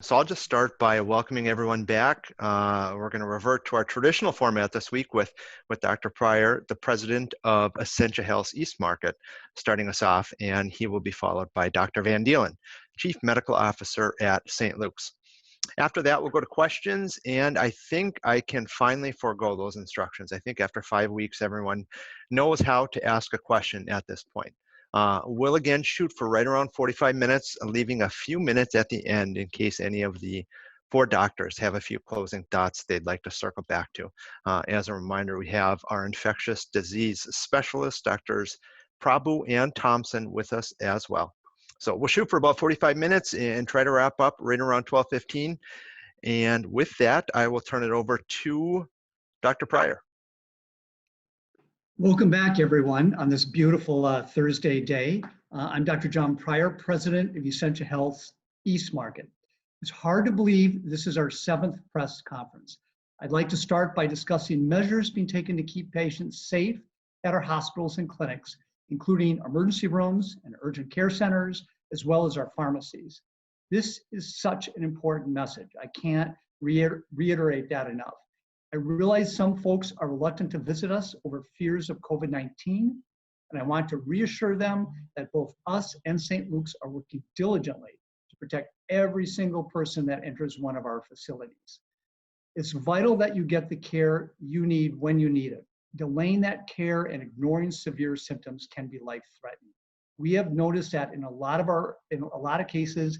So I'll just start by welcoming everyone back. We're going to revert to our traditional format this week with Dr. Pryor, the president of Essentia Health's East Market, starting us off, and he will be followed by Dr. Van Dielen, Chief Medical Officer at St. Luke's. After that, we'll go to questions, and I think I can finally forego those instructions. I think after 5 weeks, everyone knows how to ask a question at this point. We'll again shoot for right around 45 minutes, leaving a few minutes at the end in case any of the four doctors have a few closing thoughts they'd like to circle back to. As a reminder, we have our infectious disease specialists, Doctors Prabhu and Thompson, with us as well. So we'll shoot for about 45 minutes and try to wrap up right around 12:15. And with that, I will turn it over to Dr. Pryor. Welcome back, everyone, on this beautiful Thursday day. I'm Dr. John Pryor, president of Essentia Health's East Market. It's hard to believe this is our 7th press conference. I'd like to start by discussing measures being taken to keep patients safe at our hospitals and clinics, including emergency rooms and urgent care centers, as well as our pharmacies. This is such an important message. I can't reiterate that enough. I realize some folks are reluctant to visit us over fears of COVID-19, and I want to reassure them that both us and St. Luke's are working diligently to protect every single person that enters one of our facilities. It's vital that you get the care you need when you need it. Delaying that care and ignoring severe symptoms can be life-threatening. We have noticed that in a lot of cases,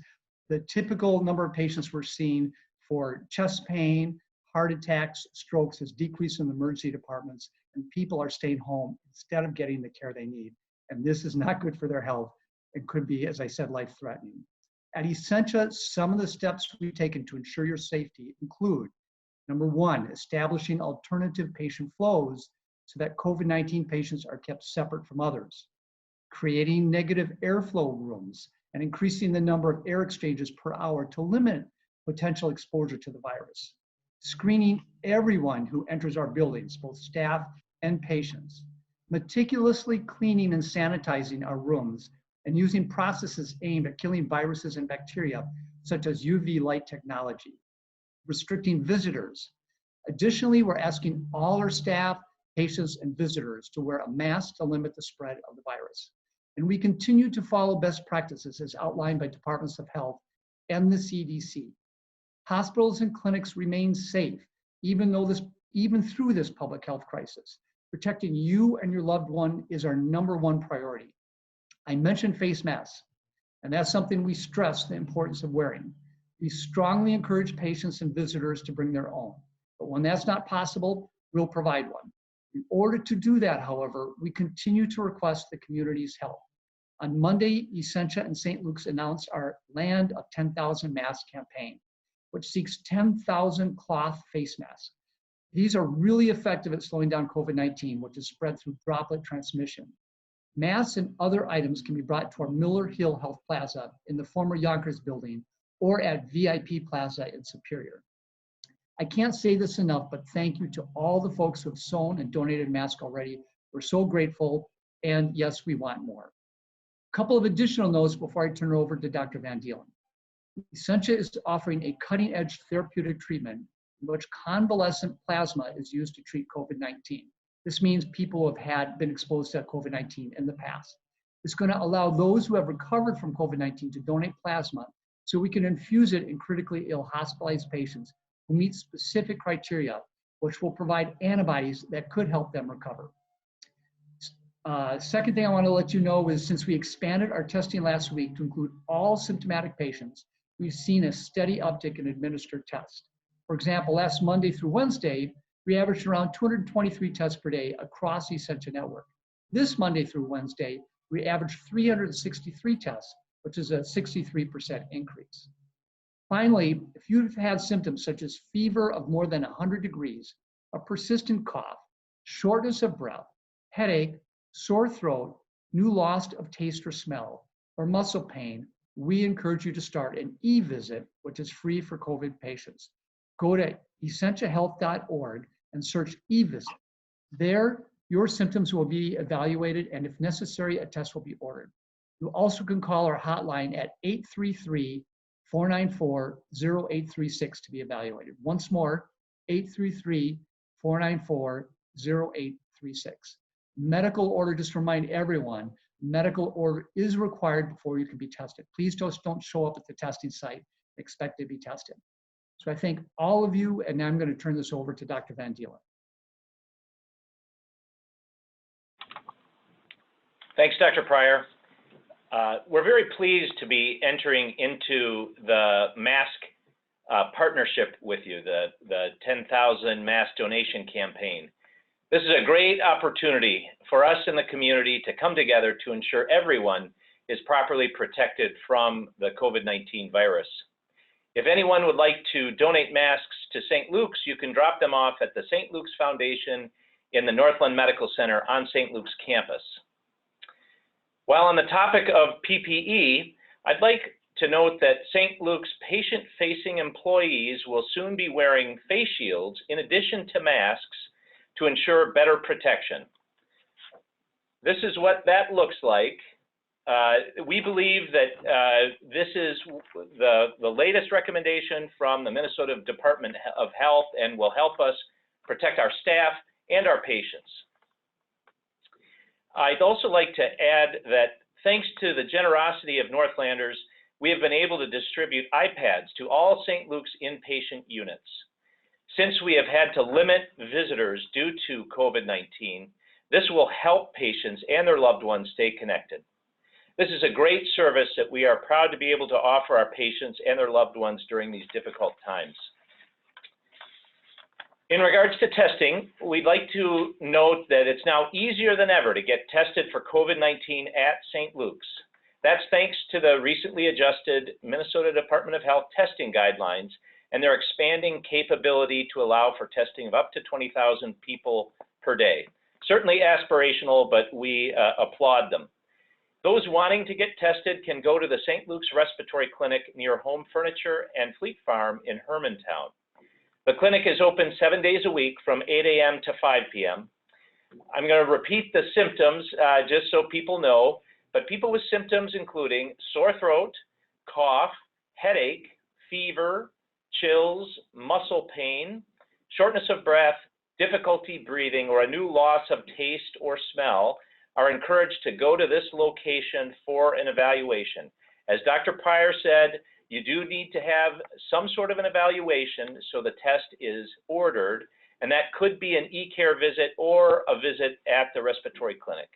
the typical number of patients we're seeing for chest pain, heart attacks, strokes has decreased in the emergency departments, and people are staying home instead of getting the care they need. And this is not good for their health. It could be, as I said, life-threatening. At Essentia, some of the steps we've taken to ensure your safety include, number one, establishing alternative patient flows so that COVID-19 patients are kept separate from others, creating negative airflow rooms, and increasing the number of air exchanges per hour to limit potential exposure to the virus, screening everyone who enters our buildings, both staff and patients, meticulously cleaning and sanitizing our rooms, and using processes aimed at killing viruses and bacteria, such as UV light technology, restricting visitors. Additionally, we're asking all our staff, patients, and visitors to wear a mask to limit the spread of the virus. And we continue to follow best practices as outlined by departments of health and the CDC. Hospitals and clinics remain safe, even through this public health crisis. Protecting you and your loved one is our #1 priority. I mentioned face masks, and that's something we stress the importance of wearing. We strongly encourage patients and visitors to bring their own, but when that's not possible, we'll provide one. In order to do that, however, we continue to request the community's help. On Monday, Essentia and St. Luke's announced our Land of 10,000 Masks campaign, which seeks 10,000 cloth face masks. These are really effective at slowing down COVID-19, which is spread through droplet transmission. Masks and other items can be brought to our Miller Hill Health Plaza in the former Yonkers building or at VIP Plaza in Superior. I can't say this enough, but thank you to all the folks who have sewn and donated masks already. We're so grateful, and yes, we want more. A couple of additional notes before I turn it over to Dr. Van Dielen. Essentia is offering a cutting-edge therapeutic treatment in which convalescent plasma is used to treat COVID-19. This means people have been exposed to COVID-19 in the past. It's going to allow those who have recovered from COVID-19 to donate plasma so we can infuse it in critically ill hospitalized patients who meet specific criteria, which will provide antibodies that could help them recover. Second thing I want to let you know is since we expanded our testing last week to include all symptomatic patients, we've seen a steady uptick in administered tests. For example, last Monday through Wednesday, we averaged around 223 tests per day across the Essentia network. This Monday through Wednesday, we averaged 363 tests, which is a 63% increase. Finally, if you've had symptoms such as fever of more than 100 degrees, a persistent cough, shortness of breath, headache, sore throat, new loss of taste or smell, or muscle pain, we encourage you to start an e-visit, which is free for COVID patients. Go to essentiahealth.org and search e-visit. There, your symptoms will be evaluated, and if necessary, a test will be ordered. You also can call our hotline at 833-494-0836 to be evaluated. Once more, 833-494-0836. Medical order, just to remind everyone, medical order is required before you can be tested. Please just don't show up at the testing site, expect to be tested. So I thank all of you, and now I'm going to turn this over to Dr. Van Dielen. Thanks, Dr. Pryor. We're very pleased to be entering into the mask partnership with you, the 10,000 mask donation campaign. This is a great opportunity for us in the community to come together to ensure everyone is properly protected from the COVID-19 virus. If anyone would like to donate masks to St. Luke's, you can drop them off at the St. Luke's Foundation in the Northland Medical Center on St. Luke's campus. While on the topic of PPE, I'd like to note that St. Luke's patient-facing employees will soon be wearing face shields in addition to masks to ensure better protection. This is what that looks like. We believe that this is the latest recommendation from the Minnesota Department of Health and will help us protect our staff and our patients. I'd also like to add that thanks to the generosity of Northlanders, we have been able to distribute iPads to all St. Luke's inpatient units. Since we have had to limit visitors due to COVID-19, this will help patients and their loved ones stay connected. This is a great service that we are proud to be able to offer our patients and their loved ones during these difficult times. In regards to testing, we'd like to note that it's now easier than ever to get tested for COVID-19 at St. Luke's. That's thanks to the recently adjusted Minnesota Department of Health testing guidelines and their expanding capability to allow for testing of up to 20,000 people per day. Certainly aspirational, but we applaud them. Those wanting to get tested can go to the St. Luke's Respiratory Clinic near Home Furniture and Fleet Farm in Hermantown. The clinic is open 7 days a week from 8 a.m. to 5 p.m. I'm going to repeat the symptoms just so people know, but people with symptoms including sore throat, cough, headache, fever, chills, muscle pain, shortness of breath, difficulty breathing, or a new loss of taste or smell are encouraged to go to this location for an evaluation. As Dr. Pryor said, you do need to have some sort of an evaluation so the test is ordered, and that could be an e-care visit or a visit at the respiratory clinic.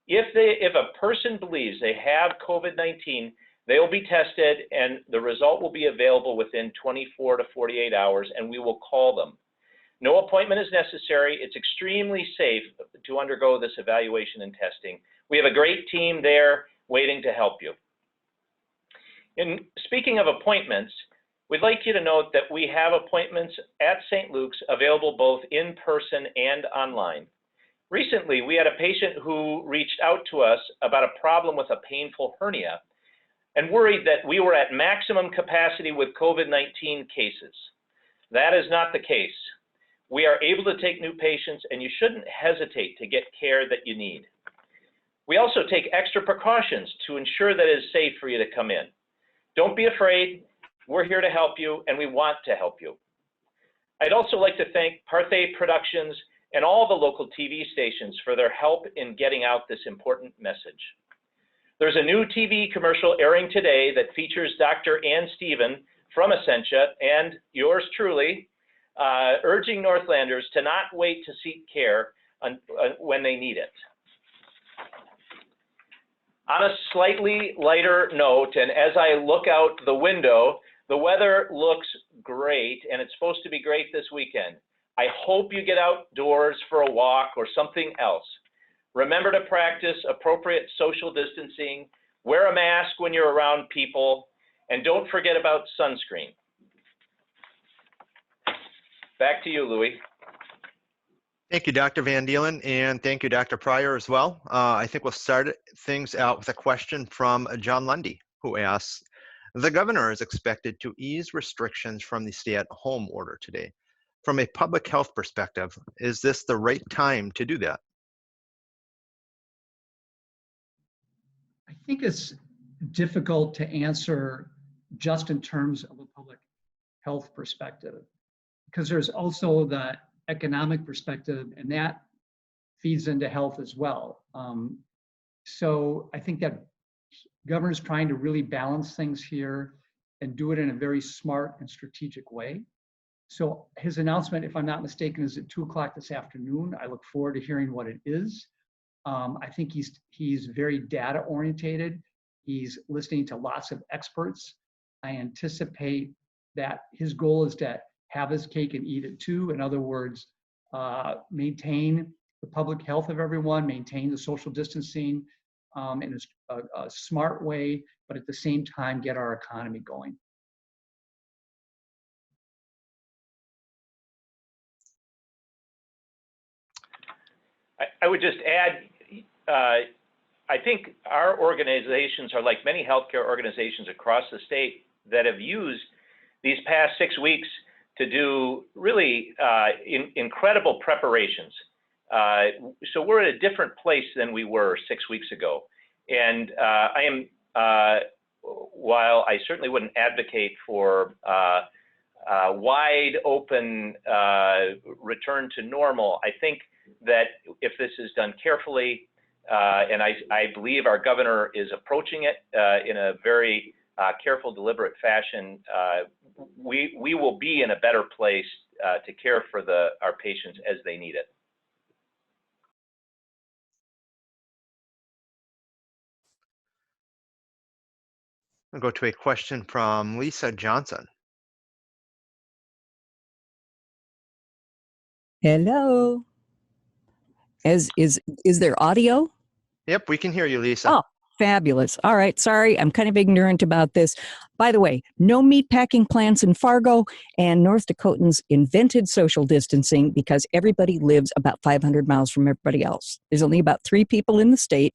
If a person believes they have COVID-19, they will be tested and the result will be available within 24 to 48 hours, and we will call them. No appointment is necessary. It's extremely safe to undergo this evaluation and testing. We have a great team there waiting to help you. And speaking of appointments, we'd like you to note that we have appointments at St. Luke's available both in person and online. Recently, we had a patient who reached out to us about a problem with a painful hernia and worried that we were at maximum capacity with COVID-19 cases. That is not the case. We are able to take new patients, and you shouldn't hesitate to get care that you need. We also take extra precautions to ensure that it is safe for you to come in. Don't be afraid. We're here to help you, and we want to help you. I'd also like to thank Parthay Productions and all the local TV stations for their help in getting out this important message. There's a new TV commercial airing today that features Dr. Ann Steven from Essentia and yours truly, urging Northlanders to not wait to seek care when they need it. On a slightly lighter note, and as I look out the window, the weather looks great, and it's supposed to be great this weekend. I hope you get outdoors for a walk or something else. Remember to practice appropriate social distancing, wear a mask when you're around people, and don't forget about sunscreen. Back to you, Louis. Thank you, Dr. Van Dielen, and thank you, Dr. Pryor, as well. I think we'll start things out with a question from John Lundy, who asks, the governor is expected to ease restrictions from the stay-at-home order today. From a public health perspective, is this the right time to do that? I think it's difficult to answer just in terms of a public health perspective, because there's also the economic perspective, and that feeds into health as well. So I think that governor's trying to really balance things here and do it in a very smart and strategic way. So his announcement, if I'm not mistaken, is at 2 o'clock this afternoon. I look forward to hearing what it is. I think he's very data orientated. He's listening to lots of experts. I anticipate that his goal is to have his cake and eat it too. In other words, maintain the public health of everyone, maintain the social distancing in a smart way, but at the same time, get our economy going. I would just add, I think our organizations are like many healthcare organizations across the state that have used these past 6 weeks to do really incredible preparations. So we're at a different place than we were 6 weeks ago. And I am, while I certainly wouldn't advocate for wide open return to normal, I think that if this is done carefully, and I believe our governor is approaching it in a very careful, deliberate fashion, we will be in a better place to care for our patients as they need it. I'll go to a question from Lisa Johnson. Hello. Is there audio? Yep, we can hear you, Lisa. Oh, fabulous. All right. Sorry, I'm kind of ignorant about this. By the way, no meatpacking plants in Fargo, and North Dakotans invented social distancing because everybody lives about 500 miles from everybody else. There's only about 3 people in the state,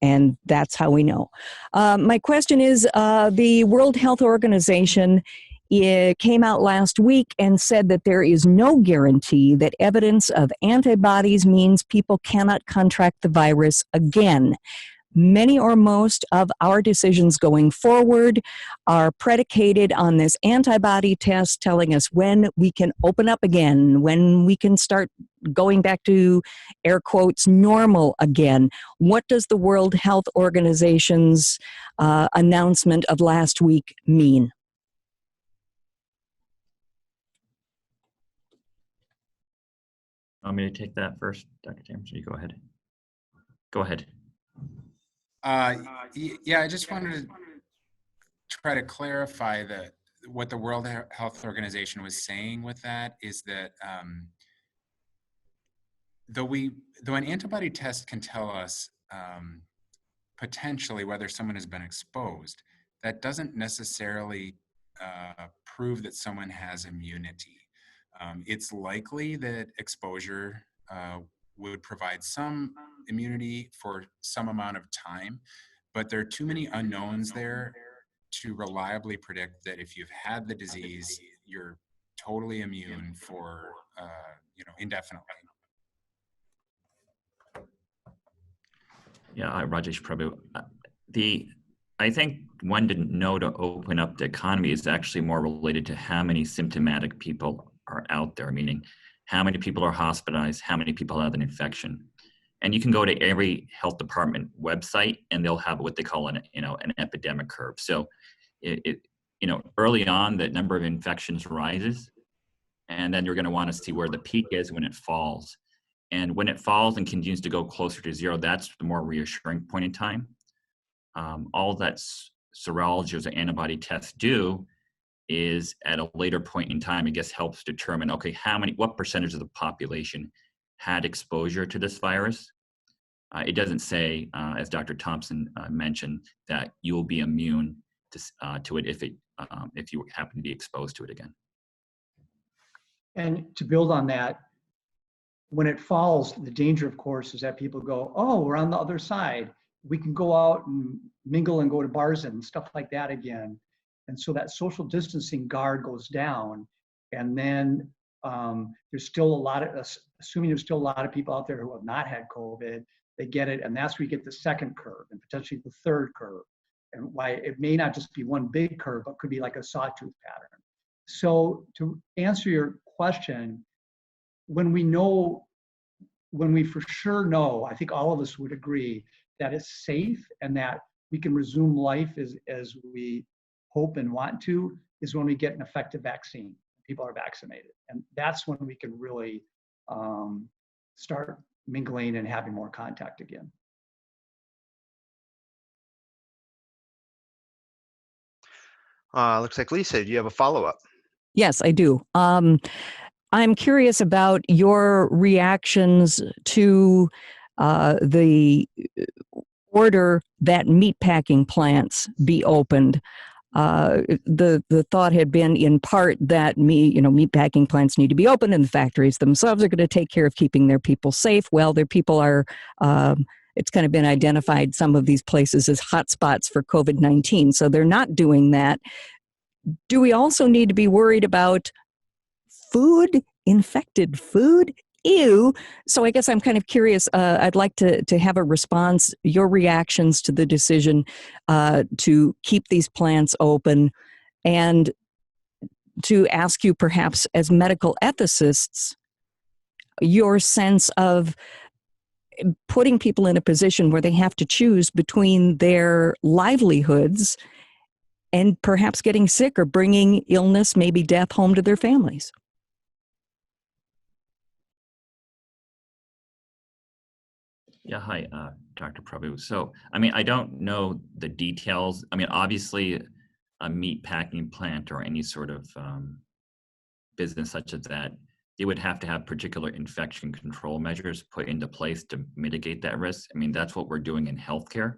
and that's how we know. My question is, the World Health Organization came out last week and said that there is no guarantee that evidence of antibodies means people cannot contract the virus again. Many or most of our decisions going forward are predicated on this antibody test telling us when we can open up again, when we can start going back to, air quotes, normal again. What does the World Health Organization's announcement of last week mean? Want me to take that first, Dr. James? You go ahead. Go ahead. Yeah, I just wanted to try to clarify that what the World Health Organization was saying with that is that though an antibody test can tell us potentially whether someone has been exposed, that doesn't necessarily prove that someone has immunity. It's likely that exposure would provide some immunity for some amount of time, but there are too many unknowns there to reliably predict that if you've had the disease, you're totally immune for indefinitely. Yeah, Rajesh Prabhu. I think one didn't know to open up the economy is actually more related to how many symptomatic people are out there, meaning how many people are hospitalized, how many people have an infection. And you can go to every health department website and they'll have what they call an epidemic curve. So early on, the number of infections rises, and then you're going to want to see where the peak is when it falls. And when it falls and continues to go closer to 0, that's the more reassuring point in time. All that serology or antibody tests do is at a later point in time, I guess, helps determine, okay, what percentage of the population had exposure to this virus. It doesn't say, as Dr. Thompson mentioned, that you will be immune to it if you happen to be exposed to it again. And to build on that, when it falls, the danger, of course, is that people go, oh, we're on the other side. We can go out and mingle and go to bars and stuff like that again. And so that social distancing guard goes down. And then there's still assuming there's still a lot of people out there who have not had COVID, they get it. And that's where you get the second curve and potentially the third curve. and why it may not just be one big curve, but could be like a sawtooth pattern. So to answer your question, when we for sure know, I think all of us would agree that it's safe and that we can resume life as we hope and want to, is when we get an effective vaccine. People are vaccinated. And that's when we can really start mingling and having more contact again. Looks like Lisa, do you have a follow-up? Yes, I do. I'm curious about your reactions to the order that meatpacking plants be opened. The thought had been in part that meatpacking plants need to be open and the factories themselves are going to take care of keeping their people safe. Well, their people are, it's kind of been identified some of these places as hotspots for COVID-19. So they're not doing that. Do we also need to be worried about food, infected food? Ew. So I guess I'm kind of curious. I'd like to have a response, your reactions to the decision to keep these plants open, and to ask you perhaps as medical ethicists, your sense of putting people in a position where they have to choose between their livelihoods and perhaps getting sick or bringing illness, maybe death, home to their families. Yeah, hi, Dr. Prabhu. So, I mean, I don't know the details. I mean, obviously, a meat packing plant or any sort of business such as that, they would have to have particular infection control measures put into place to mitigate that risk. I mean, that's what we're doing in healthcare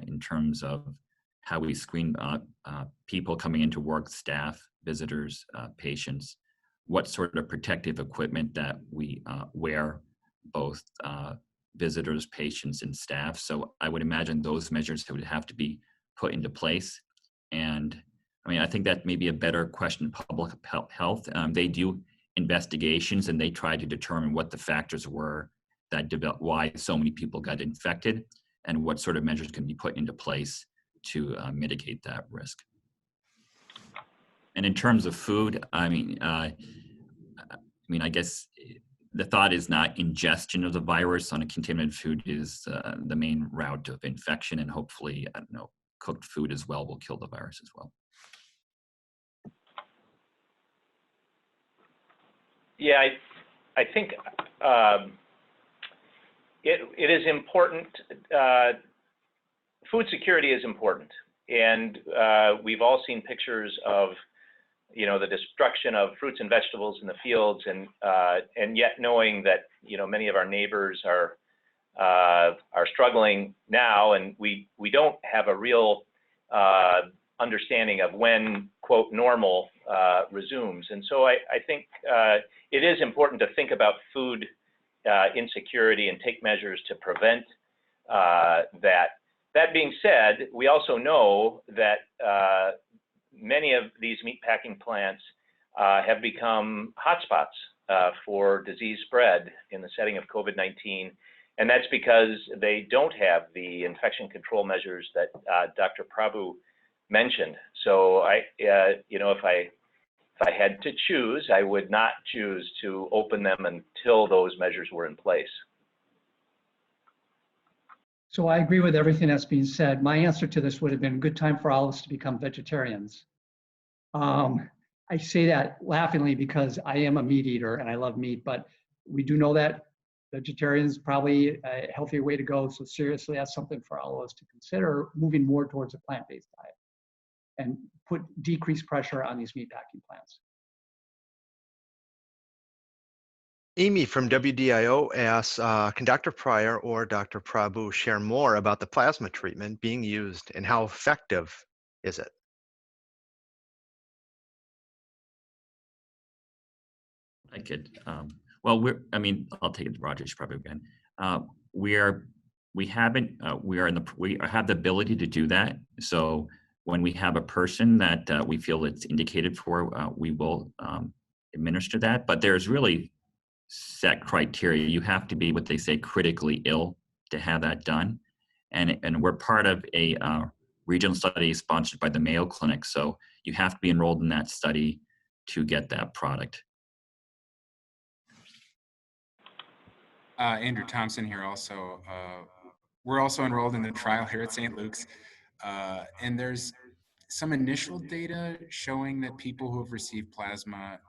in terms of how we screen people coming into work, staff, visitors, patients, what sort of protective equipment that we wear, both visitors, patients, and staff. So I would imagine those measures would have to be put into place. And I mean, I think that may be a better question, public health. They do investigations and they try to determine what the factors were that developed, why so many people got infected, and what sort of measures can be put into place to mitigate that risk. And in terms of food, I mean, I guess the thought is not ingestion of the virus on a contaminated food is the main route of infection, and hopefully, I don't know, cooked food as well will kill the virus as well. Yeah, I think it is important. Food security is important, and we've all seen pictures of the destruction of fruits and vegetables in the fields, and yet knowing that many of our neighbors are struggling now, and we don't have a real understanding of when, quote, normal resumes. And so I think it is important to think about food insecurity and take measures to prevent that. That being said, we also know that many of these meatpacking plants have become hotspots for disease spread in the setting of COVID-19. And that's because they don't have the infection control measures that Dr. Prabhu mentioned. So if I had to choose, I would not choose to open them until those measures were in place. So I agree with everything that's being said. My answer to this would have been a good time for all of us to become vegetarians. I say that laughingly because I am a meat eater and I love meat, but we do know that vegetarians probably a healthier way to go. So seriously, that's something for all of us to consider, moving more towards a plant-based diet and put decreased pressure on these meatpacking plants. Amy from WDIO asks, can Dr. Pryor or Dr. Prabhu share more about the plasma treatment being used and how effective is it? I could, well, I'll take it to Rajesh probably again. We have the ability to do that. So when we have a person that we feel it's indicated for, we will administer that. But there's really set criteria. You have to be what they say critically ill to have that done. And we're part of a regional study sponsored by the Mayo Clinic. So you have to be enrolled in that study to get that product. Andrew Thompson here also. We're also enrolled in the trial here at St. Luke's. And there's some initial data showing that people who have received plasma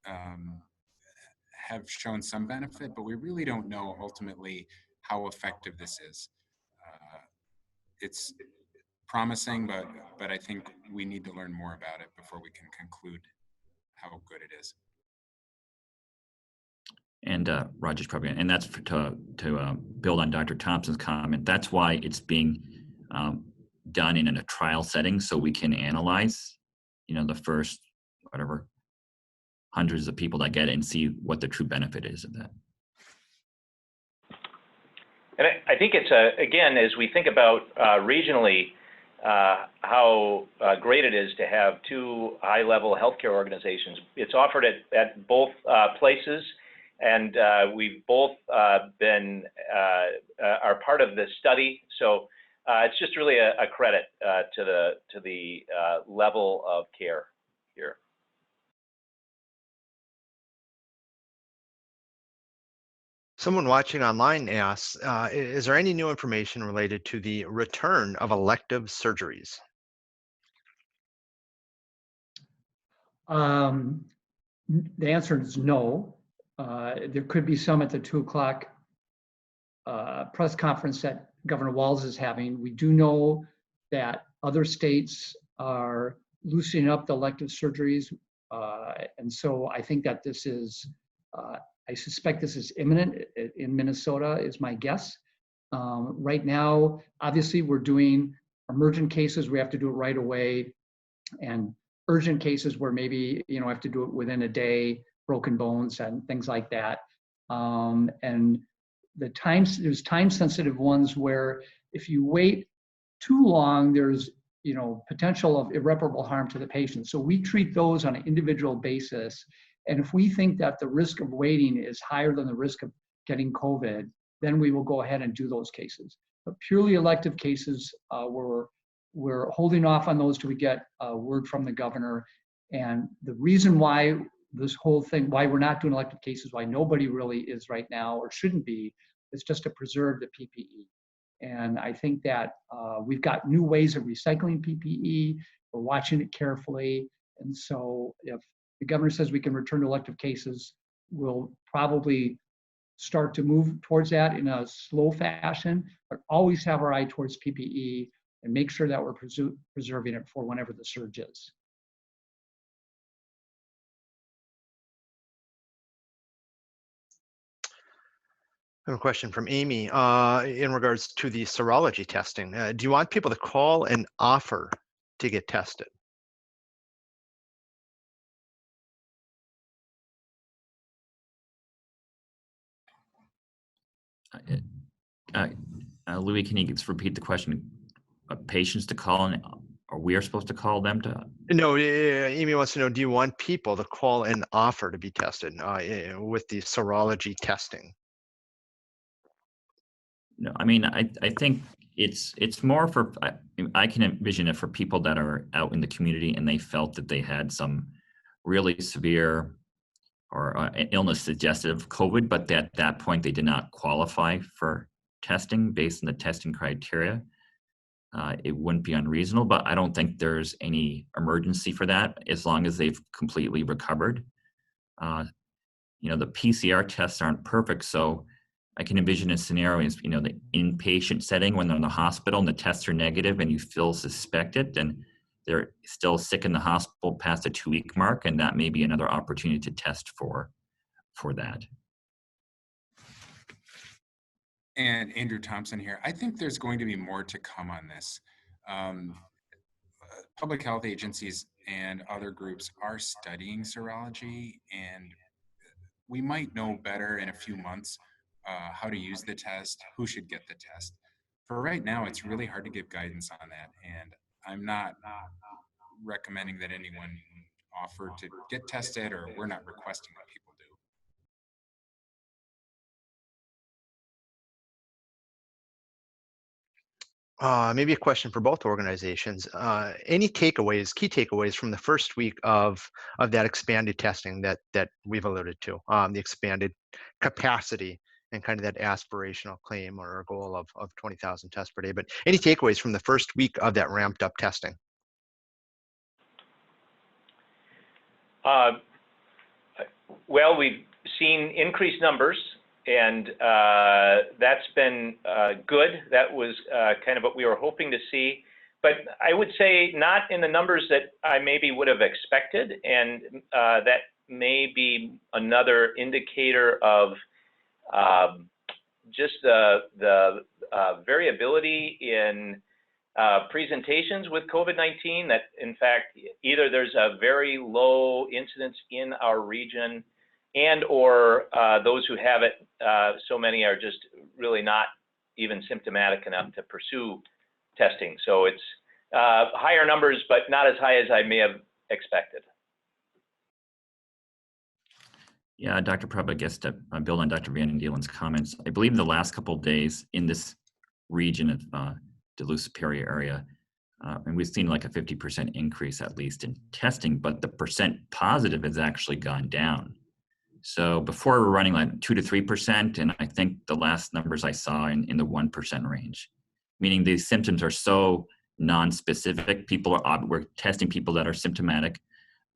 have shown some benefit, but we really don't know ultimately how effective this is. It's promising, but I think we need to learn more about it before we can conclude how good it is. And Roger's probably, and that's to build on Dr. Thompson's comment. That's why it's being done in a trial setting, so we can analyze, the first whatever hundreds of people that get it and see what the true benefit is of that. And I think it's again, as we think about regionally, how great it is to have two high-level healthcare organizations. It's offered at both places. And we've both been are part of this study, so it's just really a credit to the level of care here. Someone watching online asks, is there any new information related to the return of elective surgeries? The answer is no. There could be some at the 2 o'clock press conference that Governor Walz is having. We do know that other states are loosening up the elective surgeries. And so I think that this is, I suspect this is imminent in Minnesota is my guess. Right now, obviously we're doing emergent cases, we have to do it right away. And urgent cases where maybe, have to do it within a day, broken bones and things like that. And there's time-sensitive ones where if you wait too long, there's potential of irreparable harm to the patient. So we treat those on an individual basis. And if we think that the risk of waiting is higher than the risk of getting COVID, then we will go ahead and do those cases. But purely elective cases, we're holding off on those till we get a word from the governor. And the reason why this whole thing, why we're not doing elective cases, why nobody really is right now or shouldn't be, is just to preserve the PPE. And I think that we've got new ways of recycling PPE. We're watching it carefully. And so if the governor says we can return to elective cases, we'll probably start to move towards that in a slow fashion, but always have our eye towards PPE and make sure that we're preserving it for whenever the surge is. I have a question from Amy in regards to the serology testing. Do you want people to call and offer to get tested? Louis, can you just repeat the question? Patients to call, and or we are supposed to call them to? No, Amy wants to know, do you want people to call and offer to be tested with the serology testing? No, I mean, I think it's more for, I can envision it for people that are out in the community and they felt that they had some really severe or illness suggestive of COVID, but at that point they did not qualify for testing based on the testing criteria. It wouldn't be unreasonable, but I don't think there's any emergency for that as long as they've completely recovered. The PCR tests aren't perfect, so I can envision a scenario is, the inpatient setting when they're in the hospital and the tests are negative and you still suspect it and they're still sick in the hospital past the 2-week mark, and that may be another opportunity to test for that. And Andrew Thompson here. I think there's going to be more to come on this. Public health agencies and other groups are studying serology, and we might know better in a few months how to use the test, who should get the test. For right now, it's really hard to give guidance on that, and I'm not recommending that anyone offer to get tested, or we're not requesting that people do. Maybe a question for both organizations. Any takeaways, key takeaways from the first week of that expanded testing that we've alluded to, the expanded capacity and kind of that aspirational claim or goal of 20,000 tests per day. But any takeaways from the first week of that ramped up testing? Well, we've seen increased numbers, and that's been good. That was kind of what we were hoping to see. But I would say not in the numbers that I maybe would have expected, and that may be another indicator of just the variability in presentations with COVID-19, that in fact, either there's a very low incidence in our region and or those who have it, so many are just really not even symptomatic enough to pursue testing. So it's higher numbers, but not as high as I may have expected. Yeah, Dr. Prabhu, I guess to build on Dr. Van Dielen's comments, I believe the last couple of days in this region of Duluth Superior area, and we've seen like a 50% increase at least in testing, but the percent positive has actually gone down. So before we were running like 2 to 3%, and I think the last numbers I saw in the 1% range, meaning these symptoms are so non-specific. We're testing people that are symptomatic,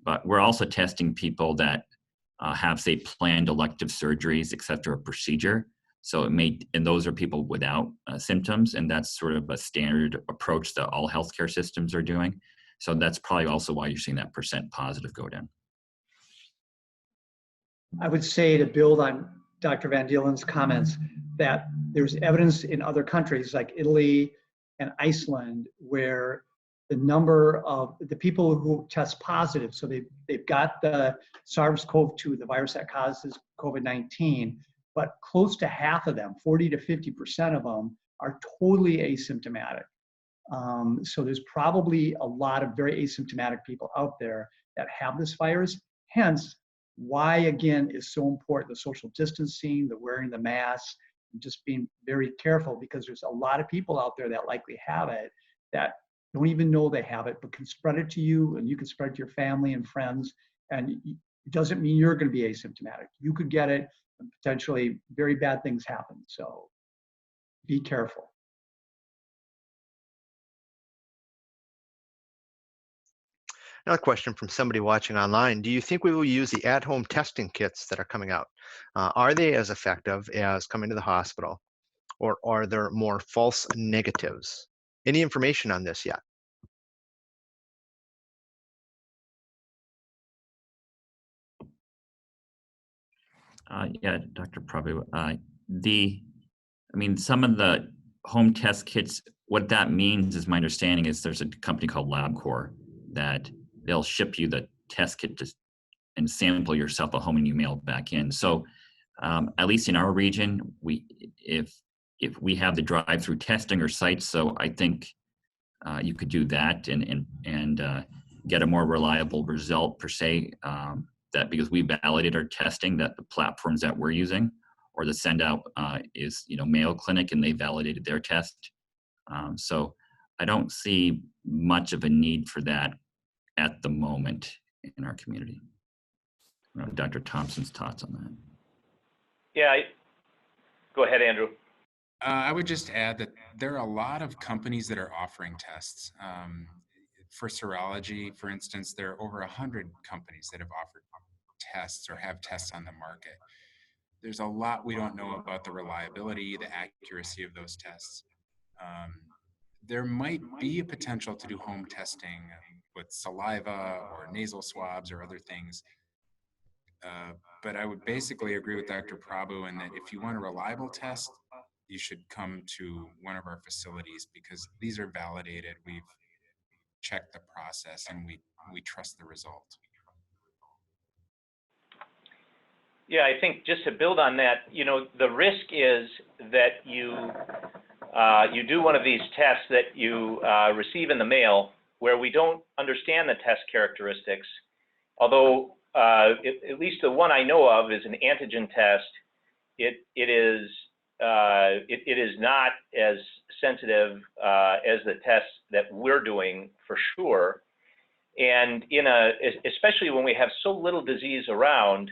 but we're also testing people that have, say, planned elective surgeries, except for a procedure. So and those are people without symptoms, and that's sort of a standard approach that all healthcare systems are doing. So that's probably also why you're seeing that percent positive go down. I would say, to build on Dr. Van Dielen's comments, that there's evidence in other countries like Italy and Iceland where the number of the people who test positive, so they've got the SARS-CoV-2, the virus that causes COVID-19, but close to half of them, 40 to 50% of them, are totally asymptomatic. So there's probably a lot of very asymptomatic people out there that have this virus. Hence, why again is so important, the social distancing, the wearing the masks, and just being very careful, because there's a lot of people out there that likely have it that don't even know they have it, but can spread it to you, and you can spread it to your family and friends. And it doesn't mean you're going to be asymptomatic. You could get it, and potentially very bad things happen. So be careful. Another question from somebody watching online. Do you think we will use the at-home testing kits that are coming out? Are they as effective as coming to the hospital, or are there more false negatives? Any information on this yet? Yeah, Dr. Prabhu, some of the home test kits, what that means is, my understanding is there's a company called LabCorp that they'll ship you the test kit and sample yourself at home, and you mail it back in. So at least in our region, if we have the drive-through testing or sites, so I think you could do that and get a more reliable result per se, that because we validate our testing, that the platforms that we're using or the send out is Mayo Clinic, and they validated their test. So I don't see much of a need for that at the moment in our community. Dr. Thompson's thoughts on that. Yeah, go ahead, Andrew. I would just add that there are a lot of companies that are offering tests. For serology, for instance, there are over 100 companies that have offered tests or have tests on the market. There's a lot we don't know about the reliability, the accuracy of those tests. There might be a potential to do home testing with saliva or nasal swabs or other things. But I would basically agree with Dr. Prabhu in that if you want a reliable test, you should come to one of our facilities, because these are validated. We've checked the process, and we trust the result. Yeah, I think just to build on that, the risk is that you do one of these tests that you receive in the mail, where we don't understand the test characteristics. Although at least the one I know of is an antigen test. It is it is not as sensitive as the tests that we're doing for sure. And especially when we have so little disease around,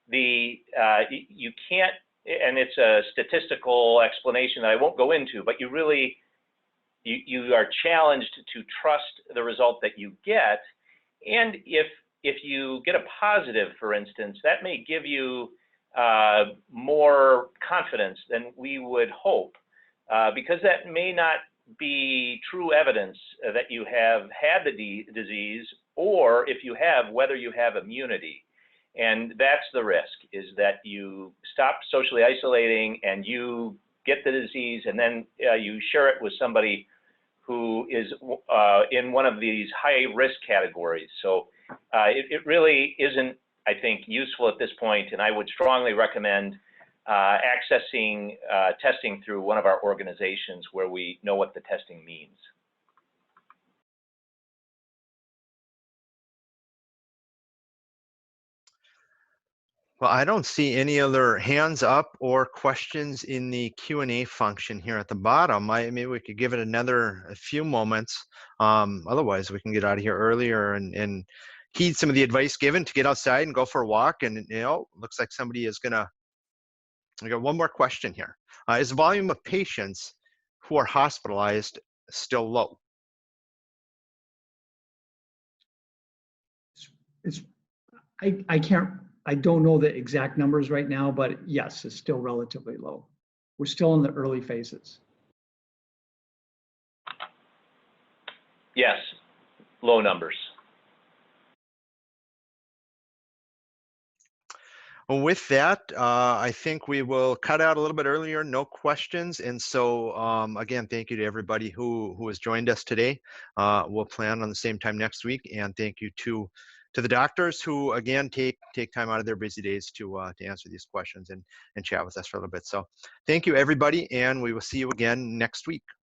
you can't, and it's a statistical explanation that I won't go into, but you are challenged to trust the result that you get. And if you get a positive, for instance, that may give you more confidence than we would hope, because that may not be true evidence that you have had the disease, or if you have, whether you have immunity. And that's the risk, is that you stop socially isolating and you get the disease, and then you share it with somebody who is in one of these high risk categories. So it really isn't, I think, useful at this point, and I would strongly recommend accessing testing through one of our organizations where we know what the testing means. Well, I don't see any other hands up or questions in the Q&A function here at the bottom. Maybe we could give it a few moments. Otherwise, we can get out of here earlier and heed some of the advice given to get outside and go for a walk. And, looks like somebody is gonna, we got one more question here. Is the volume of patients who are hospitalized still low? I don't know the exact numbers right now, but yes, it's still relatively low. We're still in the early phases. Yes, low numbers. Well, with that, I think we will cut out a little bit earlier, no questions. And so again, thank you to everybody who has joined us today. We'll plan on the same time next week. And thank you to the doctors who, again, take time out of their busy days to answer these questions and chat with us for a little bit. So thank you, everybody, and we will see you again next week.